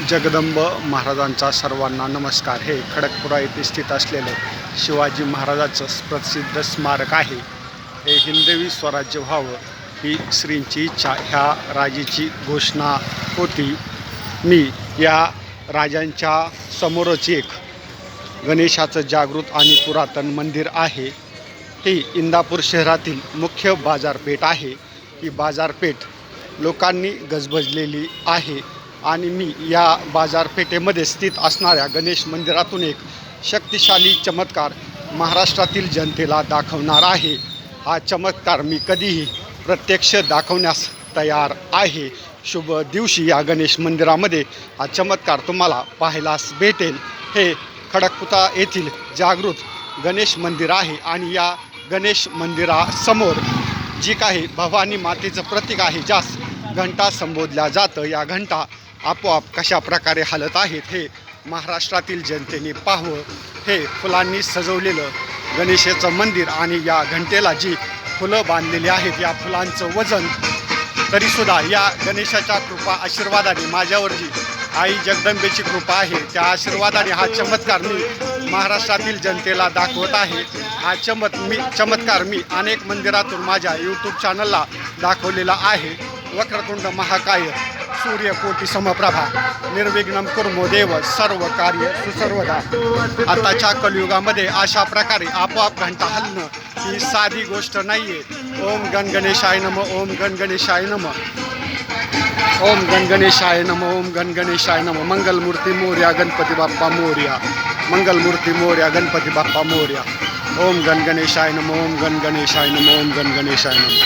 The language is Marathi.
जगदंब महाराजांचा सर्वांना नमस्कार। हे खडकपुरा येथे स्थित असलेले शिवाजी महाराजांचं प्रसिद्ध स्मारक आहे। हे हिंदवी स्वराज्य व्हावं ही श्रींची इच्छा, ह्या राजाची घोषणा होती। मी या राजांच्या समोरच एक गणेशाचं जागृत आणि पुरातन मंदिर आहे। ही इंदापूर शहरातील मुख्य बाजारपेठ आहे। ही बाजारपेठ लोकांनी गजबजलेली आहे आणि मी या बाजारपेठेमध्ये स्थित असणाऱ्या गणेश मंदिरातून एक शक्तिशाली चमत्कार महाराष्ट्रातील जनतेला दाखवणार आहे। हा चमत्कार मी कधीही प्रत्यक्ष दाखवण्यास तयार आहे। शुभ दिवशी या गणेश मंदिरामध्ये हा चमत्कार तुम्हाला पाहायलाच भेटेल। हे खडकपुरा येथील जागृत गणेश मंदिर आहे आणि या गणेश मंदिरासमोर जी काही भवानी मातेचं प्रतीक आहे, ज्यास घंटा संबोधल्या जातं, या घंटा आपोआप कशा प्रकारे हलत आहेत हे महाराष्ट्रातील जनतेने पाहावं। हे फुलांनी सजवलेलं गणेशाचं मंदिर आणि या घंटेला जी फुलं बांधलेली आहेत, या फुलांचं वजन तरीसुद्धा या गणेशाच्या कृपा आशीर्वादाने माझ्यावर जी आई जगदंबेची कृपा आहे, त्या आशीर्वादाने हा चमत्कार मी महाराष्ट्रातील जनतेला दाखवत आहे। हा चमत्कार मी अनेक मंदिरातून माझ्या यूट्यूब चॅनलला दाखवलेला आहे। वक्रतुंड महाकाय सूर्यकोटी समप्रभा निर्विघ्नं कुर्मो देव सर्व कार्य सुसर्वदा। आताच्या कलियुगामध्ये अशा प्रकारे आपोआप घंटा हलणं ही साधी गोष्ट नाही आहे। ओम गण गणेशाय नमः, ओम गण गणेशाय नमः, ओम गण गणेशाय नमः, ओम गण गणेशाय नमः। मंगलमूर्ती मोरया गणपती बाप्पा मोरया, मंगलमूर्ती मोरया गणपती बाप्पा मोरया। ओम गण गणेशाय नमः, ओम गण गणेशाय नमः, ओम गण गणेशाय नमः।